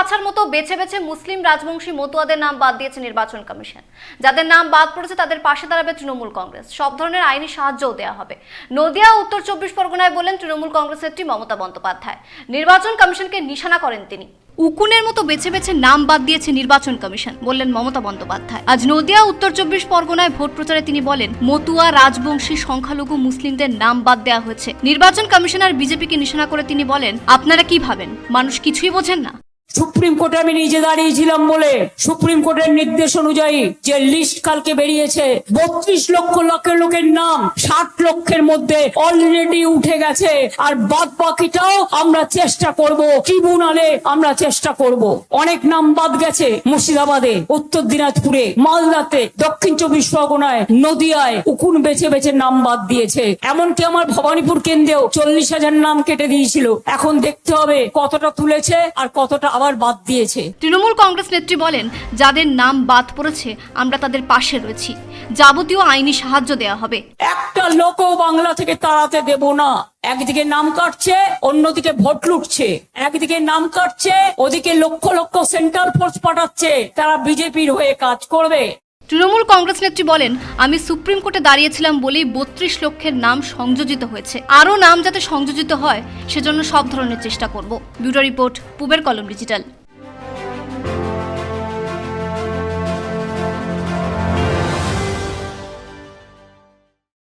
বাছার মতো বেছে বেছে মুসলিম রাজবংশী মতুয়াদের নাম বাদ দিয়েছে নির্বাচন কমিশন। যাদের নাম বাদ পড়েছে তাদের পাশে দাঁড়াবে তৃণমূল কংগ্রেস। সব ধরনের আইনি সাহায্যও দেওয়া হবে। নদিয়া উত্তর 24 পরগনায় বলেন তৃণমূল কংগ্রেস নেত্রী মমতা বন্দ্যোপাধ্যায়। নির্বাচন কমিশনকে নিশানা করেন তিনি। উকুনের মতো বেছে বেছে নাম বাদ দিয়েছে নির্বাচন কমিশন, বললেন মমতা বন্দ্যোপাধ্যায়। আজ নদিয়া উত্তর 24 পরগনায় ভোট প্রচারে তিনি বলেন, মতুয়া রাজবংশী সংখ্যালঘু মুসলিমদের নাম বাদ দেওয়া হয়েছে। নির্বাচন কমিশনার বিজেপিকে নিশানা করে তিনি বলেন, আপনারা কি ভাবেন মানুষ কিছুই বোঝেন না? সুপ্রিম কোর্টে আমি নিজে দাঁড়িয়েছিলাম বলে সুপ্রিম কোর্টের নির্দেশ অনুযায়ী যে লিস্ট কালকে বেরিয়েছে, 32 লক্ষ লোকের নাম 60 লক্ষের মধ্যে অলরেডি উঠে গেছে। আর বাদ বাকিটাও আমরা চেষ্টা করব, ট্রিব্যুনালে আমরা চেষ্টা করব। অনেক নাম বাদ গেছে মুর্শিদাবাদে, উত্তর দিনাজপুরে, মালদাতে, দক্ষিণ 24 পরগনায়, নদিয়ায় উকুন বেছে বেছে নাম বাদ দিয়েছে। এমনকি আমার ভবানীপুর কেন্দ্রেও 40,000 নাম কেটে দিয়েছিল। এখন দেখতে হবে কতটা তুলেছে আর কতটা আবার বাদ দিয়েছে। তৃণমূল কংগ্রেস নেত্রী বলেন, যাদের নাম বাদ পড়েছে আমরা তাদের পাশে রয়েছি, যাবতীয় আইনি সাহায্য দেওয়া হবে। একটা লোকও বাংলা থেকে তাড়াতে দেব না। একদিকে নাম কাটছে, অন্যদিকে ভোট লুটছে। একদিকে নাম কাটছে, ওদিকে লক্ষ লক্ষ সেন্ট্রাল ফোর্স পাঠাচ্ছে, তারা বিজেপির হয়ে কাজ করবে। তৃণমূল কংগ্রেস নেত্রী বলেন, আমি সুপ্রিম কোর্টে দাঁড়িয়েছিলাম বলেই 32 লক্ষের নাম সংযোজিত হয়েছে। আরও নাম যাতে সংযোজিত হয় সেজন্য সব ধরনের চেষ্টা করব। ব্যুরো রিপোর্ট, পূবের কলম ডিজিটাল।